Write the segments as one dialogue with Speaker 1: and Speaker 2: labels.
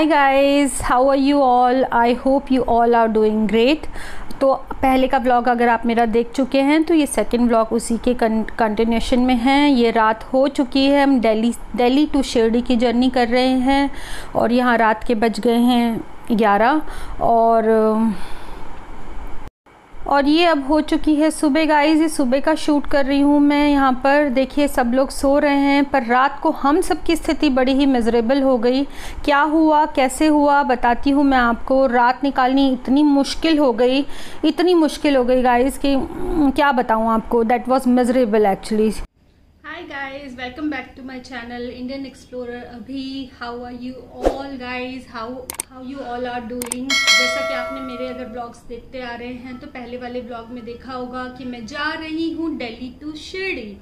Speaker 1: Hi guys, how are you all? I hope you all are doing great. तो पहले का vlog अगर आप मेरा देख चुके हैं तो ये सेकंड व्लॉग उसी के कंटिन्यूशन में है। ये रात हो चुकी है, हम दिल्ली टू शिरडी की जर्नी कर रहे हैं और यहाँ रात के बज गए हैं 11 और ये अब हो चुकी है सुबह। गाइस, ये सुबह का शूट कर रही हूँ मैं। यहाँ पर देखिए सब लोग सो रहे हैं, पर रात को हम सब की स्थिति बड़ी ही मिजरेबल हो गई। क्या हुआ, कैसे हुआ, बताती हूँ मैं आपको। रात निकालनी इतनी मुश्किल हो गई गाइस कि क्या बताऊँ आपको। That was miserable actually. Hi guys, welcome back to my channel Indian explorer अभी। How are you all guys, how you all are doing. जैसा कि आपने मेरे अगर ब्लॉग्स देखते आ रहे हैं तो पहले वाले ब्लॉग में देखा होगा कि मैं जा रही हूँ दिल्ली टू शिरडी।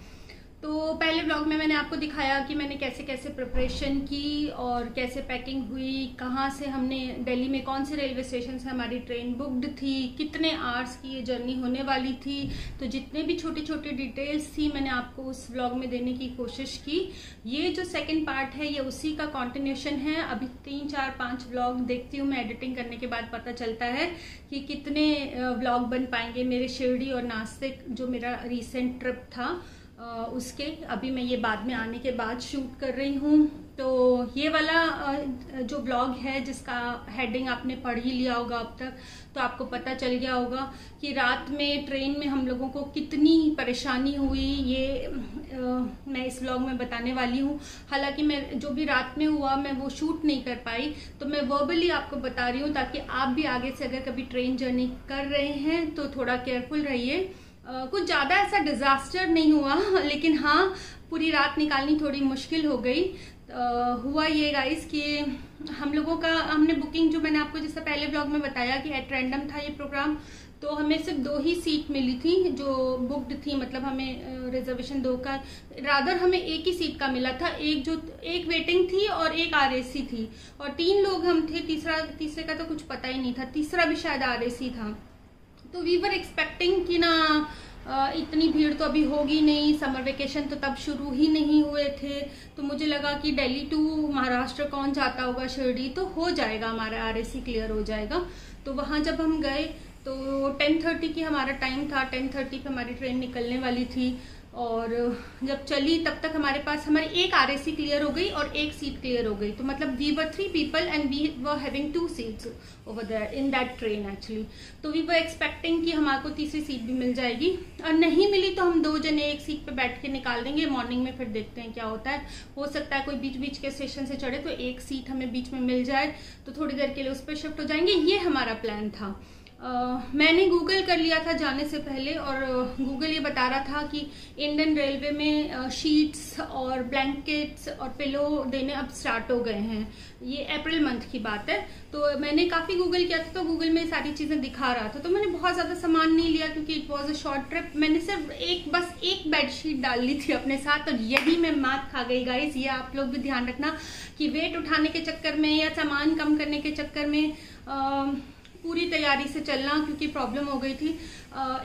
Speaker 1: तो पहले ब्लॉग में मैंने आपको दिखाया कि मैंने कैसे कैसे प्रिपरेशन की और कैसे पैकिंग हुई, कहाँ से हमने दिल्ली में कौन से रेलवे स्टेशन से हमारी ट्रेन बुक्ड थी, कितने आवर्स की ये जर्नी होने वाली थी। तो जितने भी छोटी छोटी डिटेल्स थी मैंने आपको उस ब्लॉग में देने की कोशिश की। ये जो सेकंड पार्ट है ये उसी का कंटिन्यूशन है। अभी 3, 4, 5 ब्लॉग देखती हूँ मैं। एडिटिंग करने के बाद पता चलता है कि कितने ब्लॉग बन पाएंगे मेरे शिरडी और नासिक जो मेरा रिसेंट ट्रिप था उसके। अभी मैं ये बाद में आने के बाद शूट कर रही हूँ। तो ये वाला जो ब्लॉग है जिसका हेडिंग आपने पढ़ ही लिया होगा अब तक, तो आपको पता चल गया होगा कि रात में ट्रेन में हम लोगों को कितनी परेशानी हुई। ये मैं इस ब्लॉग में बताने वाली हूँ। हालांकि मैं जो भी रात में हुआ मैं वो शूट नहीं कर पाई, तो मैं वर्बली आपको बता रही हूँ ताकि आप भी आगे से अगर कभी ट्रेन जर्नी कर रहे हैं तो थोड़ा केयरफुल रहिए। कुछ ज़्यादा ऐसा डिज़ास्टर नहीं हुआ, लेकिन हाँ पूरी रात निकालनी थोड़ी मुश्किल हो गई। हुआ ये गाइस कि हम लोगों का हमने बुकिंग जो मैंने आपको जैसे पहले ब्लॉग में बताया कि एट रैंडम था ये प्रोग्राम। तो हमें सिर्फ 2 ही सीट मिली थी जो बुक्ड थी, मतलब हमें रिजर्वेशन 2 का, रादर हमें 1 ही सीट का मिला था। एक वेटिंग थी और एक आरएसी थी और 3 लोग हम थे। तीसरे का तो कुछ पता ही नहीं था, तीसरा भी शायद आरएसी था। तो वी वर एक्सपेक्टिंग कि ना इतनी भीड़ तो अभी होगी नहीं, समर वेकेशन तो तब शुरू ही नहीं हुए थे। तो मुझे लगा कि दिल्ली टू महाराष्ट्र कौन जाता होगा शिरडी, तो हो जाएगा हमारा आरएसी क्लियर हो जाएगा। तो वहाँ जब हम गए तो 10:30 की हमारा टाइम था, 10:30 पे हमारी ट्रेन निकलने वाली थी और जब चली तब तक हमारे पास हमारी एक आरएसी क्लियर हो गई और 1 सीट क्लियर हो गई। तो मतलब we were 3 people and we were having 2 seats over there in that train actually. तो वी वर एक्सपेक्टिंग कि हमारे को तीसरी सीट भी मिल जाएगी, और नहीं मिली तो हम 2 जने 1 सीट पे बैठ के निकाल देंगे। मॉर्निंग में फिर देखते हैं क्या होता है। हो सकता है कोई बीच बीच के स्टेशन से चढ़े तो 1 सीट हमें बीच में मिल जाए, तो थोड़ी देर के लिए उस पर शिफ्ट हो जाएंगे। ये हमारा प्लान था। मैंने गूगल कर लिया था जाने से पहले और गूगल ये बता रहा था कि इंडियन रेलवे में शीट्स और ब्लैंकेट्स और पिलो देने अब स्टार्ट हो गए हैं। ये अप्रैल मंथ की बात है। तो मैंने काफ़ी गूगल किया था, तो गूगल में सारी चीज़ें दिखा रहा था। तो मैंने बहुत ज़्यादा सामान नहीं लिया क्योंकि it was a short trip. मैंने सिर्फ बस एक बेडशीट डाल ली थी अपने साथ और यही मैं मात खा गई गाइस। ये आप लोग भी ध्यान रखना कि वेट उठाने के चक्कर में या सामान कम करने के चक्कर में पूरी तैयारी से चलना, क्योंकि प्रॉब्लम हो गई थी।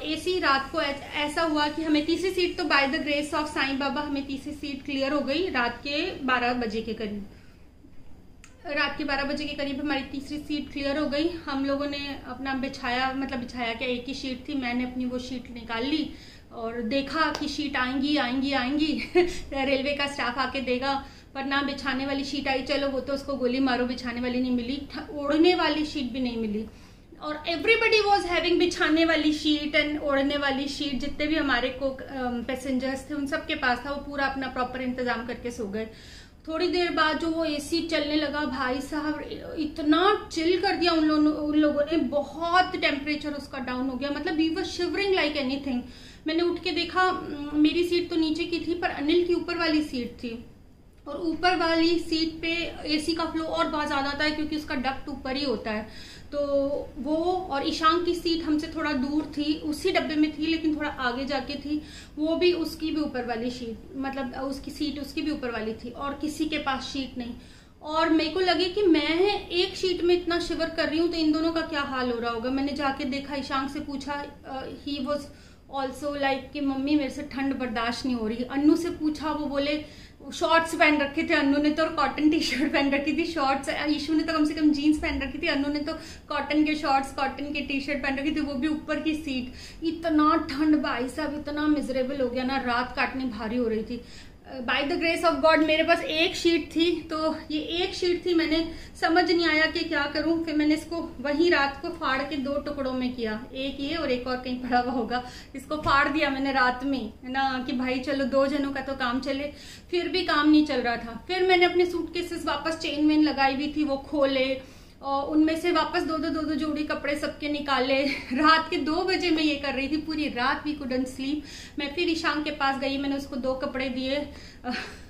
Speaker 1: एसी रात को ऐसा हुआ कि हमें तीसरी सीट तो by the grace of Sai Baba हमें तीसरी सीट क्लियर हो गई रात के 12 बजे के करीब। रात के 12 बजे के करीब हमारी तीसरी सीट क्लियर हो गई। हम लोगों ने अपना बिछाया क्या, 1 ही शीट थी। मैंने अपनी वो शीट निकाल ली और देखा कि शीट आएंगी रेलवे का स्टाफ आके देगा, पर ना बिछाने वाली शीट आई। चलो वो तो उसको गोली मारो, बिछाने वाली नहीं मिली, ओढ़ने वाली शीट भी नहीं मिली। और एवरीबडी वॉज हैविंग बिछाने वाली शीट एंड ओढ़ने वाली शीट। जितने भी हमारे को पैसेंजर्स थे उन सबके पास था, वो पूरा अपना प्रॉपर इंतजाम करके सो गए। थोड़ी देर बाद जो वो एसी चलने लगा, भाई साहब इतना चिल कर दिया उन लोगों ने, बहुत टेम्परेचर उसका डाउन हो गया। मतलब we were shivering like anything. मैंने उठ के देखा, मेरी सीट तो नीचे की थी पर अनिल की ऊपर वाली सीट थी और ऊपर वाली सीट पे एसी का फ्लो और बहुत ज्यादा था क्योंकि उसका डक्ट ऊपर ही होता है। तो वो और ईशान की सीट हमसे थोड़ा दूर थी, उसी डब्बे में थी लेकिन थोड़ा आगे जाके थी। वो भी उसकी भी ऊपर वाली शीट, मतलब उसकी सीट उसकी भी ऊपर वाली थी और किसी के पास शीट नहीं। और मेरे को लगे कि मैं एक शीट में इतना शिवर कर रही हूँ तो इन दोनों का क्या हाल हो रहा होगा। मैंने जाके देखा, ईशान से पूछा, ही वॉज ऑल्सो लाइक कि मम्मी मेरे से ठंड बर्दाश्त नहीं हो रही। अन्नू से पूछा, वो बोले शॉर्ट्स पहन रखे थे अन्नू ने तो, और कॉटन टी शर्ट पहन रखी थी। शॉर्ट्स ईशू ने तो कम से कम जीन्स पहन रखी थी, अन्नू ने तो कॉटन के शॉर्ट्स, कॉटन के टी शर्ट पहन रखी थी, वो भी ऊपर की सीट। इतना ठंड भाई साहब, इतना मिजरेबल हो गया ना, रात काटनी भारी हो रही थी। Bye the grace of God मेरे पास एक शीट थी, तो ये एक शीट थी, मैंने समझ नहीं आया कि क्या करूं, फिर मैंने इसको वही रात को फाड़ के 2 टुकड़ों में किया, एक ये और एक और कहीं पड़ा हुआ होगा, इसको फाड़ दिया मैंने रात में, है ना, कि भाई चलो 2 जनों का तो काम चले। फिर भी काम नहीं चल रहा था। फिर मैंने अपने सूटकेसेस वापस चेन वेन लगाई हुई थी वो खोले, और उनमें से वापस 2-2 जोड़ी कपड़े सबके निकाले। रात के 2 बजे मैं ये कर रही थी, पूरी रात भी कुडंट स्लीप। मैं फिर ईशान के पास गई, मैंने उसको 2 कपड़े दिए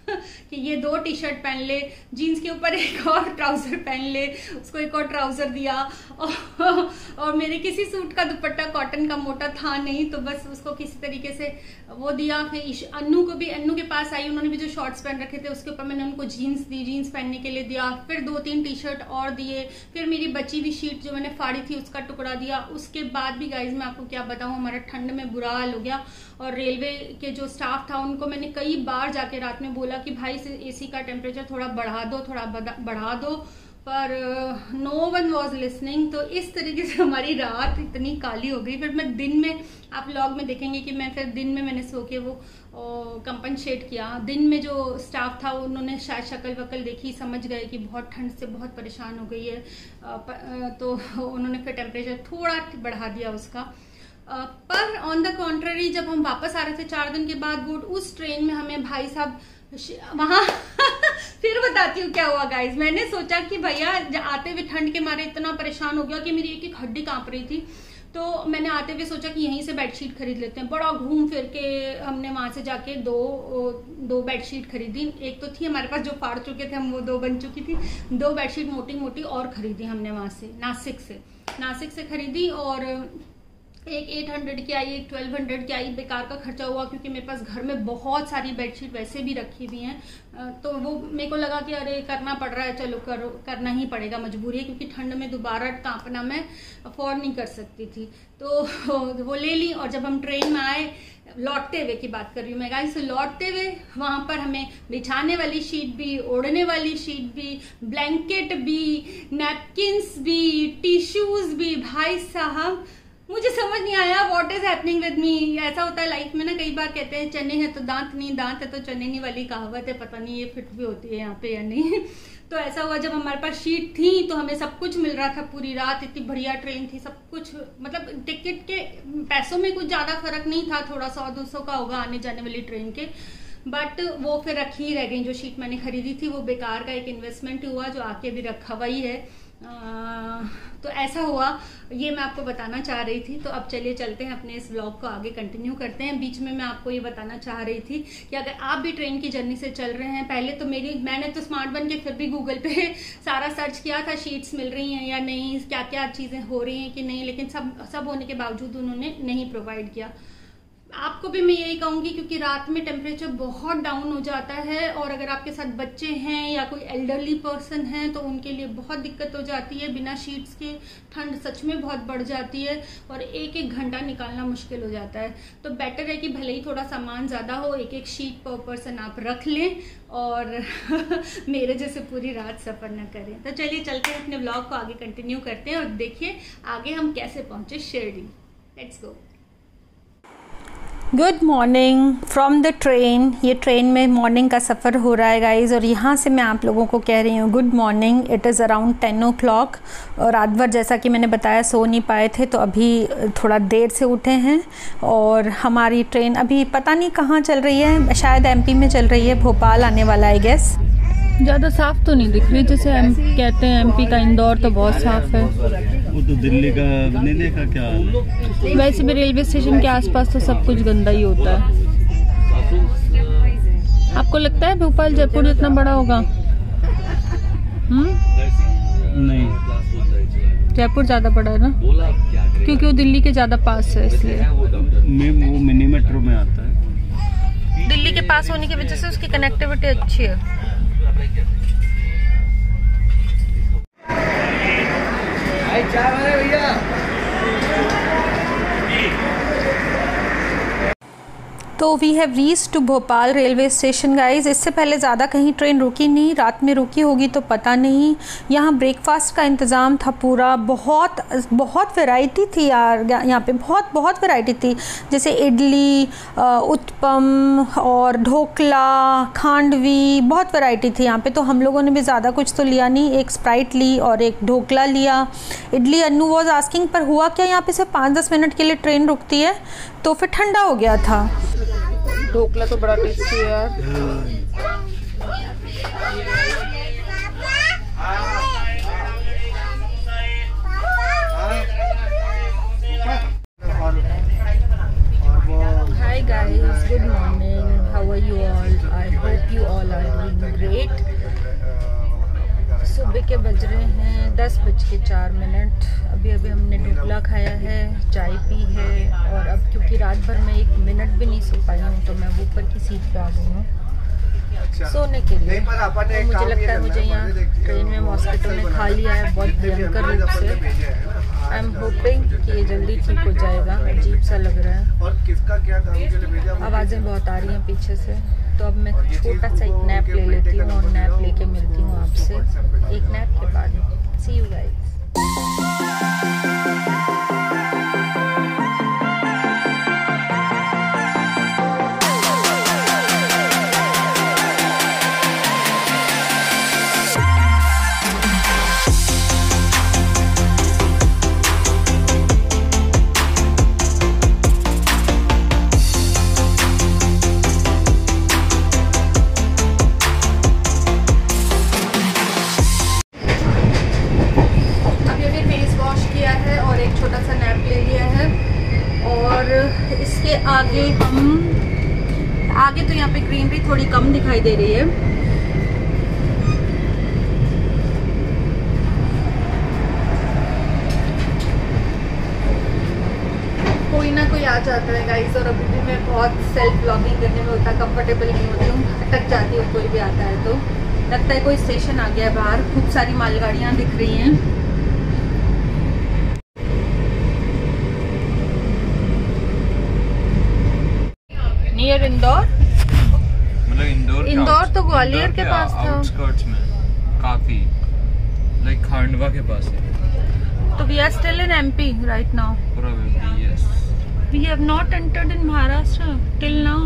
Speaker 1: कि ये 2 टी शर्ट पहन ले, जीन्स के ऊपर एक और ट्राउजर पहन ले, उसको एक और ट्राउजर दिया। और मेरे किसी सूट का दुपट्टा कॉटन का मोटा था नहीं, तो बस उसको किसी तरीके से वो दिया। फिर अन्नू को भी, अन्नू के पास आई, उन्होंने भी जो शॉर्ट्स पहन रखे थे उसके ऊपर मैंने उनको जीन्स दी, जीन्स पहनने के लिए दिया। फिर 2-3 टी शर्ट और दिए। फिर मेरी बची हुई शीट जो मैंने फाड़ी थी उसका टुकड़ा दिया। उसके बाद भी गाइज मैं आपको क्या बताऊं, हमारा ठंड में बुरा हाल हो गया। और रेलवे के जो स्टाफ था उनको मैंने कई बार जाके रात में बोला कि भाई एसी का टेम्परेचर थोड़ा बढ़ा दो, थोड़ा बढ़ा दो, पर नो वन वॉज लिसनिंग। तो इस तरीके से हमारी रात इतनी काली हो गई। फिर मैं दिन में, आप व्लॉग में देखेंगे कि मैं फिर दिन में मैंने सो के वो कंपनसेट किया। दिन में जो स्टाफ था उन्होंने शायद शक्ल वक्ल देखी, समझ गए कि बहुत ठंड से बहुत परेशान हो गई है, तो उन्होंने फिर टेम्परेचर थोड़ा बढ़ा दिया उसका। पर ऑन द कॉन्ट्ररी जब हम वापस आ रहे थे 4 दिन के बाद गुड, उस ट्रेन में हमें भाई साहब वहां फिर बताती हूँ क्या हुआ गाइज। मैंने सोचा कि भैया आते हुए ठंड के मारे इतना परेशान हो गया कि मेरी एक एक हड्डी कांप रही थी, तो मैंने आते हुए सोचा कि यहीं से बेडशीट खरीद लेते हैं। बड़ा घूम फिर के हमने वहां से जाके दो बेडशीट खरीदी। एक तो थी हमारे पास जो फाड़ चुके थे हम, वो 2 बन चुकी थी। 2 बेडशीट मोटी मोटी और खरीदी हमने वहां से, नासिक से खरीदी। और एक 800 की आई, एक 1200 की आई। बेकार का खर्चा हुआ क्योंकि मेरे पास घर में बहुत सारी बेडशीट वैसे भी रखी हुई हैं, तो वो मेरे को लगा कि अरे करना पड़ रहा है, चलो करना ही पड़ेगा, मजबूरी है, क्योंकि ठंड में दोबारा कांपना मैं अफोर्ड नहीं कर सकती थी। तो वो ले ली। और जब हम ट्रेन में आए, लौटते हुए की बात कर रही हूँ मैं गाइस, लौटते हुए वहां पर हमें बिछाने वाली शीट भी, ओढ़ने वाली शीट भी, ब्लैंकेट भी, नैपकिन्स भी, टिश्यूज भी। भाई साहब मुझे समझ नहीं आया what is happening with me. ऐसा होता है लाइफ में ना, कई बार कहते हैं चने हैं तो दांत नहीं, दांत है तो चने नहीं वाली कहावत है, पता नहीं ये फिट भी होती है यहाँ पे या नहीं। तो ऐसा हुआ जब हमारे पास शीट थी तो हमें सब कुछ मिल रहा था पूरी रात, इतनी बढ़िया ट्रेन थी, सब कुछ, मतलब टिकट के पैसों में कुछ ज्यादा फर्क नहीं था, थोड़ा 100-200 का होगा आने जाने वाली ट्रेन के, बट वो फिर रखी ही रह गई। जो शीट मैंने खरीदी थी वो बेकार का एक इन्वेस्टमेंट हुआ, जो आके भी रखा हुआ ही है। तो ऐसा हुआ, ये मैं आपको बताना चाह रही थी। तो अब चलिए चलते हैं अपने इस व्लॉग को आगे कंटिन्यू करते हैं। बीच में मैं आपको ये बताना चाह रही थी कि अगर आप भी ट्रेन की जर्नी से चल रहे हैं, पहले तो मैंने तो स्मार्ट बन के फिर भी गूगल पे सारा सर्च किया था, शीट्स मिल रही हैं या नहीं, क्या क्या चीजें हो रही हैं कि नहीं, लेकिन सब होने के बावजूद उन्होंने नहीं प्रोवाइड किया। आपको भी मैं यही कहूंगी क्योंकि रात में टेम्परेचर बहुत डाउन हो जाता है, और अगर आपके साथ बच्चे हैं या कोई एल्डरली पर्सन है तो उनके लिए बहुत दिक्कत हो जाती है। बिना शीट्स के ठंड सच में बहुत बढ़ जाती है और 1-1 घंटा निकालना मुश्किल हो जाता है। तो बेटर है कि भले ही थोड़ा सामान ज्यादा हो, 1-1 शीट पर पर्सन आप रख लें और मेरे जैसे पूरी रात सफर न करें। तो चलिए चलते हैं, अपने ब्लॉग को आगे कंटिन्यू करते हैं और देखिए आगे हम कैसे पहुंचे Shirdi. Let's go. Good morning from the train. ये ट्रेन में मॉर्निंग का सफ़र हो रहा है गाइज, और यहाँ से मैं आप लोगों को कह रही हूँ good morning. It is around 10 o'clock। और रात भर जैसा कि मैंने बताया सो नहीं पाए थे, तो अभी थोड़ा देर से उठे हैं। और हमारी ट्रेन अभी पता नहीं कहाँ चल रही है, शायद MP में चल रही है, भोपाल आने वाला है गेस। ज़्यादा साफ़ तो नहीं दिख रही, जैसे कहते हैं MP का इंदौर तो बहुत साफ़ है।
Speaker 2: वो तो दिल्ली का नहीं देखा क्या?
Speaker 1: वैसे भी रेलवे स्टेशन के आसपास तो सब कुछ गंदा ही होता है। आपको लगता है भोपाल जयपुर जितना बड़ा होगा?
Speaker 2: नहीं,
Speaker 1: जयपुर ज्यादा बड़ा है ना, क्योंकि वो दिल्ली के ज्यादा पास है, इसलिए
Speaker 2: वो मिनी मेट्रो में आता है।
Speaker 1: दिल्ली के पास होने की वजह से उसकी कनेक्टिविटी अच्छी है। तो तो we have reach to Bhopal railway station guys. इससे पहले ज़्यादा कहीं ट्रेन रुकी नहीं, रात में रुकी होगी तो पता नहीं। यहाँ ब्रेकफास्ट का इंतज़ाम था पूरा, बहुत वैरायटी थी यार यहाँ पे, बहुत वैरायटी थी, जैसे इडली, उत्पम और ढोकला, खांडवी, बहुत वैरायटी थी यहाँ पे। तो हम लोगों ने भी ज़्यादा कुछ तो लिया नहीं, एक स्प्राइट ली और एक ढोकला लिया। इडली अन्नू वॉज आस्किंग, पर हुआ क्या यहाँ पे सिर्फ 5-10 मिनट के लिए ट्रेन रुकती है, तो फिर ठंडा हो गया था। ढोकला तो बड़ा टेस्टी है यार। Hi guys, good morning. How are you all? I hope you all are doing great. सुबह के बज रहे हैं 10:04। अभी हमने ढोकला खाया है, चाय पी है, और अब क्योंकि रात भर में 1 मिनट भी नहीं सो पाई हूँ तो मैं ऊपर की सीट पे आ गई हूँ सोने के लिए। तो मुझे लगता है मुझे यहाँ ट्रेन में मॉस्किटो ने खा लिया है बहुत भयंकर रूप से। आई एम होपिंग कि ये जल्दी ठीक हो जाएगा। अजीब सा लग रहा है, आवाज़ें बहुत आ रही हैं पीछे से। तो अब मैं छोटा सा एक नैप ले लेती हूँ और नैप लेके मिलती हूँ आपसे एक नैप के बाद। सी यू गाइस। आगे तो यहाँ पे ग्रीनरी थोड़ी कम दिखाई दे रही है। कोई ना कोई आ जाता है गाइस, और अभी भी मैं बहुत सेल्फ ब्लॉगिंग करने में उतना कंफर्टेबल नहीं होती हूँ, अटक जाती हूँ। कोई भी आता है तो लगता है कोई स्टेशन आ गया है बाहर। खूब सारी मालगाड़ियाँ दिख रही हैं। नियर इंदौर, मतलब इंदौर तो ग्वालियर के पास था,
Speaker 2: आउटस्कर्ट्स में काफी, लाइक खांडवा के पास है।
Speaker 1: तो we are still in MP right now.
Speaker 2: Probably yes.
Speaker 1: We have not entered in Maharashtra till now.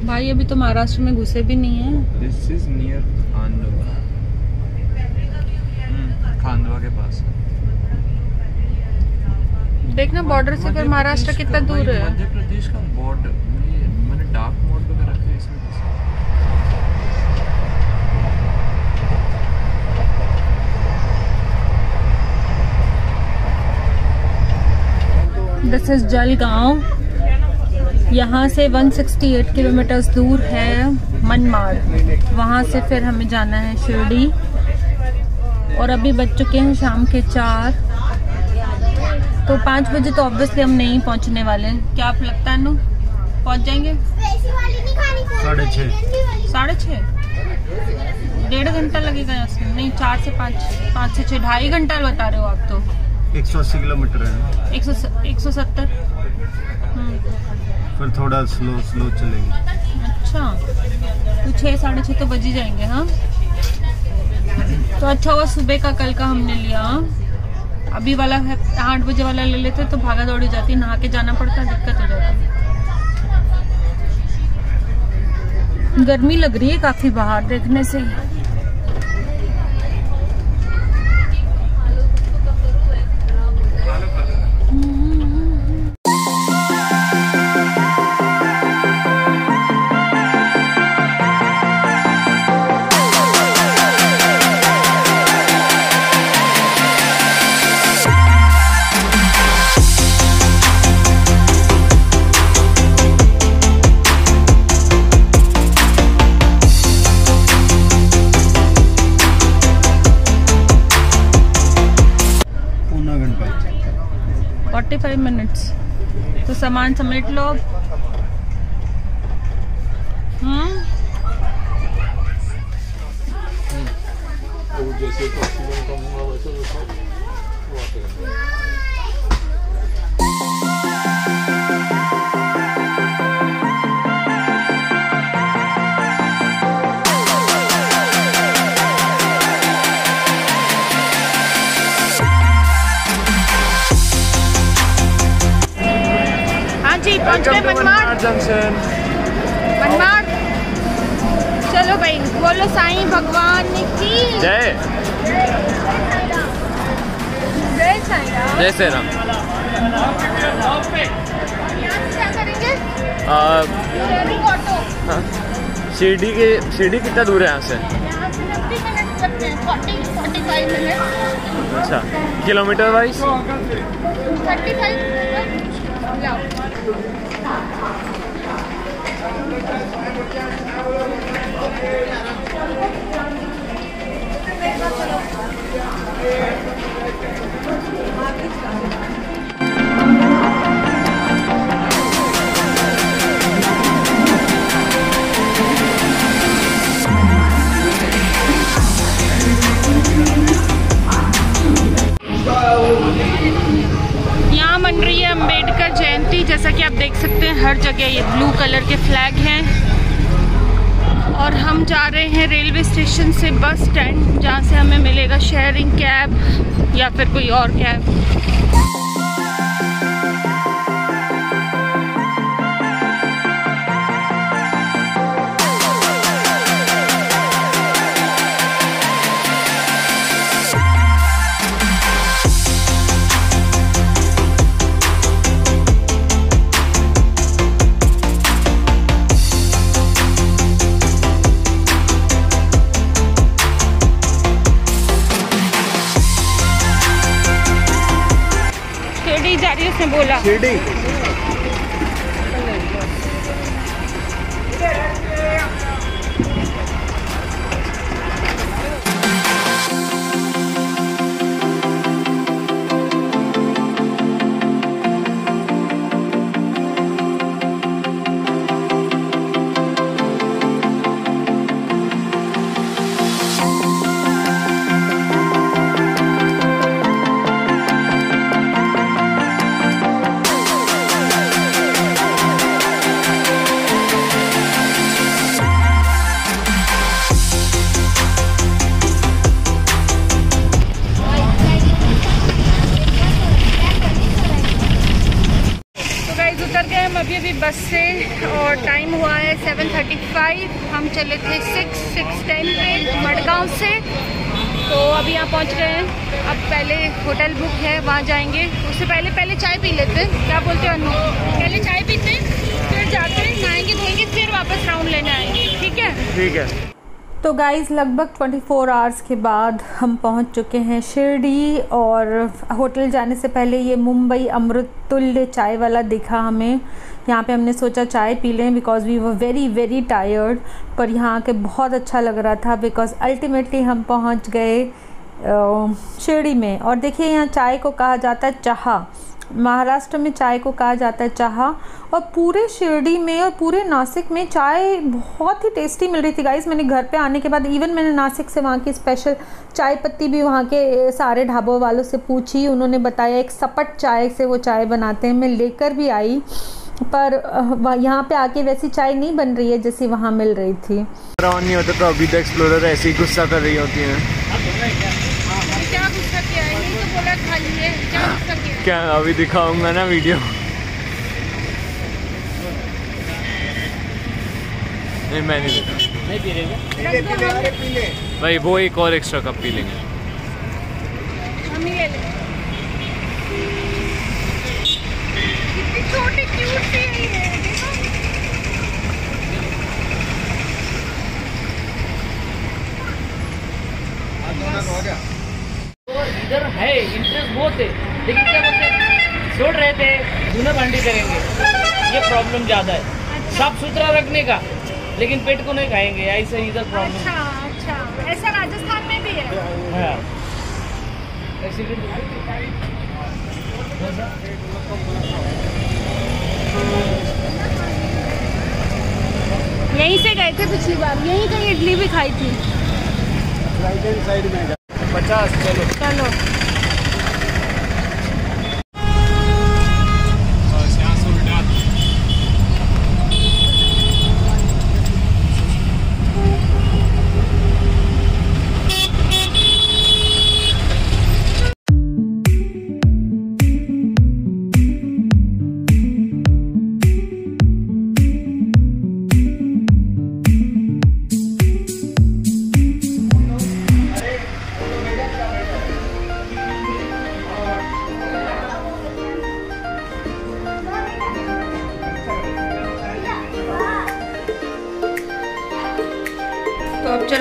Speaker 1: भाई अभी तो महाराष्ट्र में घुसे भी नहीं है।
Speaker 2: This is near Khandwa, Khandwa के पास।
Speaker 1: देखना बॉर्डर से फिर महाराष्ट्र कितना दूर है।
Speaker 2: मध्य प्रदेश का बॉर्डर मैंने डार्क मोड पे कर रखा है इसमें।
Speaker 1: This is Jalgaon. यहाँ से 168 किलोमीटर दूर है मनमाड़। वहाँ से फिर हमें जाना है शिरडी, और अभी बज चुके हैं शाम के 4। तो 5 बजे तो ऑब्वियसली हम नहीं पहुंचने वाले हैं। क्या आप लगता है नो पहुंच जाएंगे?
Speaker 2: 6:30।
Speaker 1: 6:30? 1.5 घंटा लगेगा यहाँ से। नहीं, 4 से 5, 5 से 6, 2.5 घंटा बता रहे हो आप तो।
Speaker 2: 180 किलोमीटर है।
Speaker 1: 170।
Speaker 2: फिर थोड़ा स्लो चलेगी।
Speaker 1: अच्छा, तो 6, 6:30 तो बज ही जाएंगे। हाँ, तो अच्छा हुआ सुबह का कल का हमने लिया। अभी वाला है 8 बजे वाला ले लेते तो भागा दौड़ी जाती, नहा के जाना पड़ता, दिक्कत हो जाती। गर्मी लग रही है काफी बाहर देखने से।
Speaker 2: पौना घंटा,
Speaker 1: 45 मिनट्स। तो सामान समेट लो। पहुंच गए मनमाड़
Speaker 2: जंक्शन।
Speaker 1: मनमाड़। चलो भाई, बोलो साईं भगवान की
Speaker 2: जय।
Speaker 1: जय साईं राम।
Speaker 2: जय श्री राम।
Speaker 1: क्या करेंगे? Sharing auto.
Speaker 2: शिरडी कितना दूर है यहाँ से?
Speaker 1: यहाँ से 50 मिनट लगते हैं, 40-45 मिनट।
Speaker 2: अच्छा, किलोमीटर वाइज
Speaker 1: 35। जाओ। यहाँ मन रही है अम्बेडकर जयंती। जैसा कि आप देख सकते हैं हर जगह ये ब्लू कलर के फ्लैग हैं। और हम जा रहे हैं रेलवे स्टेशन से बस स्टैंड, जहाँ से हमें मिलेगा शेयरिंग कैब या फिर कोई और कैब। जा रही है उसने बोला
Speaker 2: शिरडी।
Speaker 1: अभी बस से और टाइम हुआ है 7:35। हम चले थे 6:10 पे मडगांव से, तो अभी यहाँ पहुँच गए हैं। अब पहले होटल बुक है, वहाँ जाएंगे। उससे पहले चाय पी लेते हैं। क्या बोलते हैं अनु? पहले चाय पीते हैं, फिर जाते हैं, नहाएंगे धोएंगे, फिर वापस राउंड लेने आएंगे। ठीक है?
Speaker 2: ठीक है।
Speaker 1: तो गाइज़ लगभग 24 आवर्स के बाद हम पहुंच चुके हैं शिरडी। और होटल जाने से पहले ये मुंबई अमृततुल्य चाय वाला दिखा हमें। यहाँ पे हमने सोचा चाय पी लें because we were very very tired. पर यहाँ आके बहुत अच्छा लग रहा था बिकॉज़ अल्टीमेटली हम पहुँच गए शिरडी में। और देखिए यहाँ चाय को कहा जाता है चाहा। महाराष्ट्र में चाय को कहा जाता है चाहा। और पूरे शिरडी में और पूरे नासिक में चाय बहुत ही टेस्टी मिल रही थी गाइस। मैंने घर पे आने के बाद इवन मैंने नासिक से वहाँ की स्पेशल चाय पत्ती भी वहाँ के सारे ढाबों वालों से पूछी। उन्होंने बताया एक सपट चाय से वो चाय बनाते हैं। मैं लेकर भी आई, पर यहाँ पे आके वैसी चाय नहीं बन रही है जैसी वहाँ मिल रही थी।
Speaker 2: नहीं होता तो अभी तो एक्सप्लोरर ऐसे ही गुस्सा कर रही होती हैं।
Speaker 1: क्या गुस्सा किया है? यही तो बोला खाली है। क्या गुस्सा किया?
Speaker 2: क्या अभी दिखाऊंगा ना वीडियो। नहीं मैं नहीं देता।
Speaker 3: नहीं पी रहे
Speaker 2: भाई वो एक और एक्स्ट्रा कप पी लेंगे।
Speaker 1: हम ही ले लें। कितनी छोटी क्यूट सी है ये, देखो।
Speaker 3: इधर है इंटरेस्ट बहुत है, लेकिन क्या बोलते हैं छोड़ रहे थे, धुना भांडी करेंगे, ये प्रॉब्लम ज़्यादा है। साफ सुथरा रखने का, लेकिन पेट को नहीं खाएंगे, ऐसा इधर प्रॉब्लम।
Speaker 1: अच्छा, ऐसा राजस्थान में भी है।
Speaker 3: हाँ ऐसे
Speaker 1: यहीं से गए थे पिछली बार, यहीं कहीं इडली भी खाई थी।
Speaker 2: राइट हैंड साइड में 50। चलो
Speaker 1: चलो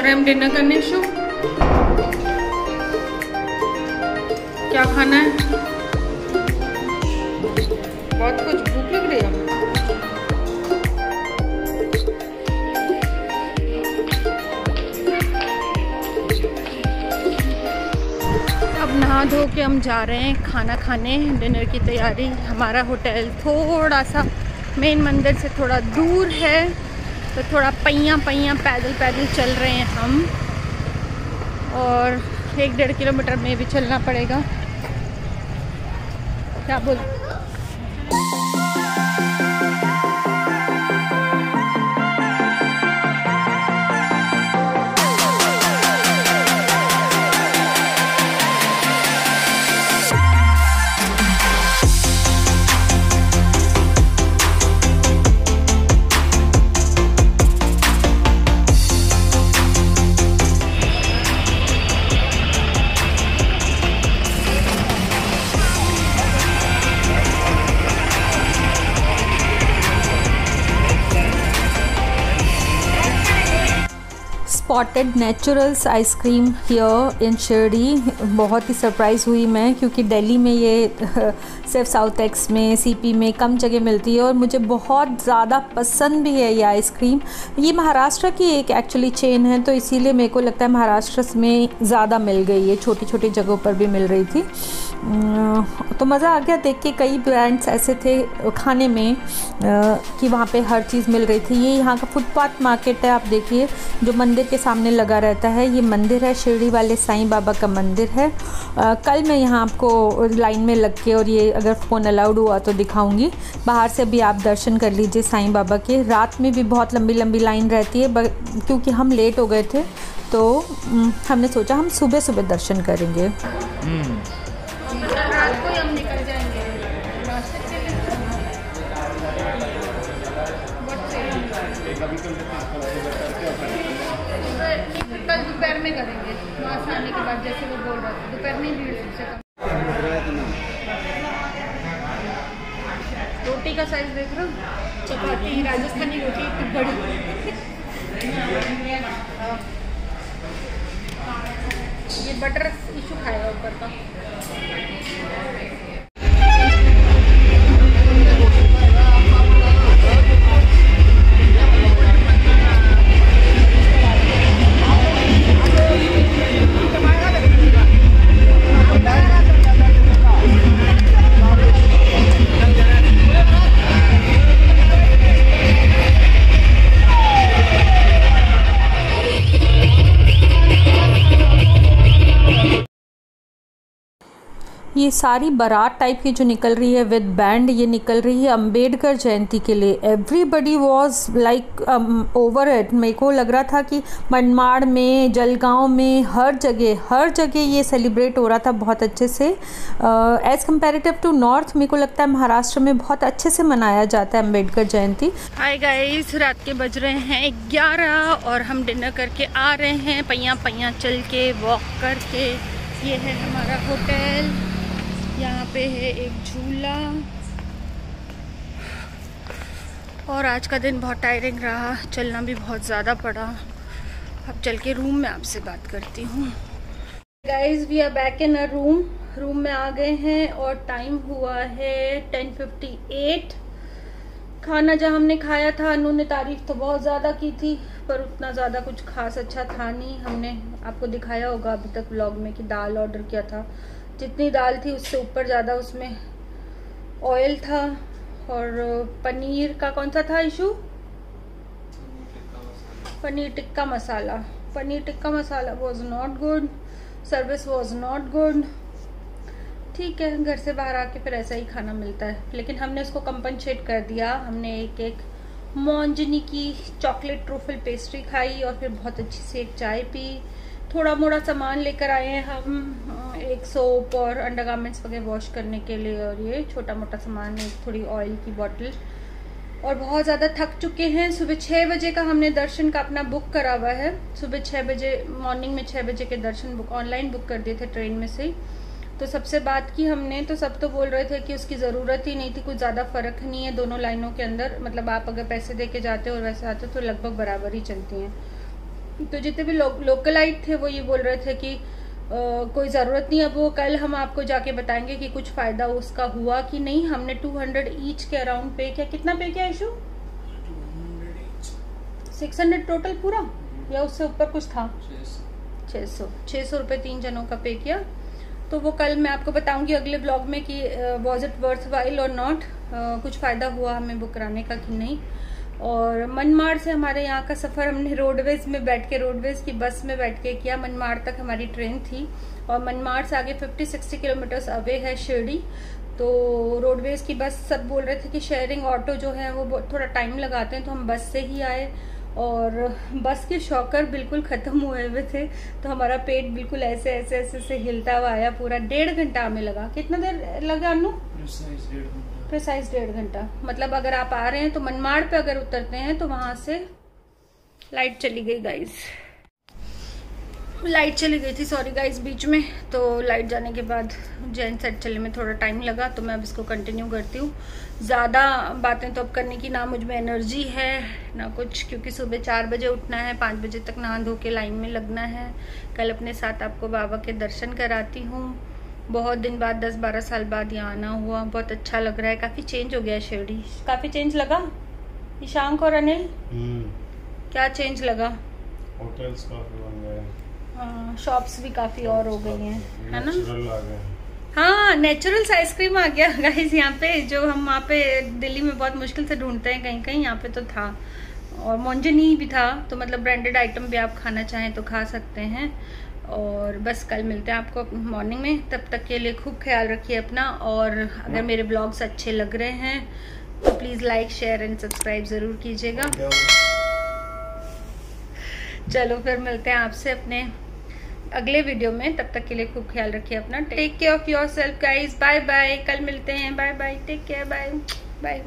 Speaker 1: चल रहे हैं हम डिनर करने। शो क्या खाना है? बहुत कुछ भूख लग रही है। अब नहा धो के हम जा रहे हैं खाना खाने, डिनर की तैयारी। हमारा होटल थोड़ा सा मेन मंदिर से थोड़ा दूर है, तो थोड़ा पैया पैदल चल रहे हैं हम, और 1-1.5 किलोमीटर में भी चलना पड़ेगा। क्या बोल spotted naturals ice cream here in Shirdi. बहुत ही सरप्राइज़ हुई मैं, क्योंकि दिल्ली में ये सिर्फ साउथ एक्स में, सीपी में कम जगह मिलती है और मुझे बहुत ज़्यादा पसंद भी है ये आइसक्रीम। ये महाराष्ट्र की एक एक्चुअली चेन है, तो इसीलिए मेरे को लगता है महाराष्ट्र में ज़्यादा मिल गई है, छोटी छोटी जगहों पर भी मिल रही थी। तो मज़ा आ गया देख के। कई ब्रांड्स ऐसे थे खाने में कि वहाँ पे हर चीज़ मिल रही थी। ये यहाँ का फुटपाथ मार्केट है, आप देखिए, जो मंदिर के सामने लगा रहता है। ये मंदिर है शिरडी वाले साईं बाबा का मंदिर है। कल मैं यहाँ आपको लाइन में लग के, और ये अगर फ़ोन अलाउड हुआ तो दिखाऊंगी। बाहर से भी आप दर्शन कर लीजिए साईं बाबा के। रात में भी बहुत लंबी लाइन रहती है, क्योंकि हम लेट हो गए थे, तो हमने सोचा हम सुबह दर्शन करेंगे। रात को हम निकल जाएंगे। कल दोपहर में करेंगे, वहाँ से आने के बाद, जैसे वो बोल रहा था दोपहर में भीड़ सबसे कम। रोटी का साइज देख रहे हो, चपाती राजस्थानी रोटी इतनी बड़ी। ये बटर इशू खाएगा ऊपर का। ये सारी बारात टाइप की जो निकल रही है विद बैंड, ये निकल रही है अंबेडकर जयंती के लिए। Everybody was like over it. मेरे को लग रहा था कि मनमाड़ में, जलगांव में, हर जगह ये सेलिब्रेट हो रहा था बहुत अच्छे से। एज़ कम्पेरेटिव टू नॉर्थ, मेरे को लगता है महाराष्ट्र में बहुत अच्छे से मनाया जाता है अंबेडकर जयंती। हाय गाइस, रात के बज रहे हैं 11 और हम डिनर करके आ रहे हैं, पैया चल के, वॉक करके। ये है हमारा होटल, यहाँ पे है एक झूला। और आज का दिन बहुत टायरिंग रहा, चलना भी बहुत ज़्यादा पड़ा। अब चल के रूम में आपसे बात करती हूँ। Guys, we are back in a room में आ गए हैं और टाइम हुआ है 10:58। खाना जहाँ हमने खाया था, अनु ने तारीफ तो बहुत ज़्यादा की थी, पर उतना ज़्यादा कुछ खास अच्छा था नहीं। हमने आपको दिखाया होगा अभी तक व्लॉग में कि दाल ऑर्डर किया था। जितनी दाल थी उससे ऊपर ज़्यादा उसमें ऑयल था। और पनीर का कौन सा था issue? Paneer tikka masala was not good, service was not good. ठीक है, घर से बाहर आके फिर ऐसा ही खाना मिलता है, लेकिन हमने उसको कंपनसेट कर दिया। हमने एक मोंजनी की चॉकलेट ट्रूफल पेस्ट्री खाई और फिर बहुत अच्छी सी एक चाय पी। थोड़ा मोड़ा सामान लेकर आए हैं हम, एक सोप और अंडरगारमेंट्स वगैरह वॉश करने के लिए, और ये छोटा मोटा सामान, एक थोड़ी ऑयल की बोतल। और बहुत ज़्यादा थक चुके हैं। सुबह 6 बजे का हमने दर्शन का अपना बुक करा हुआ है। सुबह 6 बजे, मॉर्निंग में 6 बजे के दर्शन ऑनलाइन बुक कर दिए थे ट्रेन में से। तो सबसे बात की हमने, तो सब तो बोल रहे थे कि उसकी ज़रूरत ही नहीं थी, कुछ ज़्यादा फ़र्क नहीं है दोनों लाइनों के अंदर। मतलब आप अगर पैसे दे के जाते हो और वैसे आते हो तो लगभग बराबर ही चलती हैं। तो जितने भी लोकलाइट थे वो ये बोल रहे थे कि कोई ज़रूरत नहीं। अब वो कल हम आपको जाके बताएंगे कि कुछ फ़ायदा उसका हुआ कि नहीं। हमने 200 ईच के अराउंड पे किया। कितना पे किया इशू? 600 टोटल पूरा, या उससे ऊपर कुछ था? 600 रुपये 3 जनों का पे किया। तो वो कल मैं आपको बताऊंगी अगले ब्लॉग में कि वॉज इट वर्थ वाइल और नॉट, कुछ फ़ायदा हुआ हमें बुक कराने का कि नहीं। और मनमाड़ से हमारे यहाँ का सफ़र हमने रोडवेज़ में बैठ के, रोडवेज़ की बस में बैठ के किया। मनमाड़ तक हमारी ट्रेन थी और मनमाड़ से आगे 50-60 किलोमीटर्स अवे है शिरडी। तो रोडवेज़ की बस, सब बोल रहे थे कि शेयरिंग ऑटो जो है वो थोड़ा टाइम लगाते हैं, तो हम बस से ही आए। और बस के शॉकर बिल्कुल ख़त्म हुए हुए थे, तो हमारा पेट बिल्कुल ऐसे ऐसे ऐसे से हिलता हुआ आया। पूरा 1.5 घंटा हमें लगा। कितना देर लगा अनु? प्रिसाइज 1.5 घंटा। मतलब अगर आप आ रहे हैं तो मनमाड़ पे अगर उतरते हैं तो वहां से लाइट चली गई गाइस, लाइट चली गई थी, सॉरी गाइस, बीच में। तो लाइट जाने के बाद जैन सेट चलने में थोड़ा टाइम लगा, तो मैं अब इसको कंटिन्यू करती हूँ। ज़्यादा बातें तो अब करने की ना मुझ में एनर्जी है ना कुछ, क्योंकि सुबह 4 बजे उठना है, 5 बजे तक नहा धो के लाइन में लगना है। कल अपने साथ आपको बाबा के दर्शन कराती हूँ। बहुत दिन बाद, 10-12 साल बाद यहाँ आना हुआ, बहुत अच्छा लग रहा है। काफ़ी चेंज हो गया है शिरडी। काफ़ी चेंज लगा ईशांक और अनिल? क्या चेंज लगा?
Speaker 4: होटल्स काफी बन गए,
Speaker 1: हाँ, शॉप्स भी काफ़ी और हो गई हैं, है ना?
Speaker 4: नेचुरल आ गए।
Speaker 1: हाँ, नेचुरल्स आइसक्रीम आ गया गाइस यहाँ पे, जो हम वहाँ पे दिल्ली में बहुत मुश्किल से ढूंढते हैं कहीं कहीं, यहाँ पे तो था। और मोंजनी भी था, तो मतलब ब्रांडेड आइटम भी आप खाना चाहें तो खा सकते हैं। और बस कल मिलते हैं आपको मॉर्निंग में। तब तक के लिए खूब ख्याल रखिए अपना। और अगर मेरे ब्लॉग्स अच्छे लग रहे हैं तो please like, share and subscribe ज़रूर कीजिएगा। चलो फिर मिलते हैं आपसे अपने अगले वीडियो में। तब तक के लिए खूब ख्याल रखिए अपना। Take care of yourself guys. Bye bye. कल मिलते हैं। Bye bye. Take care. Bye bye.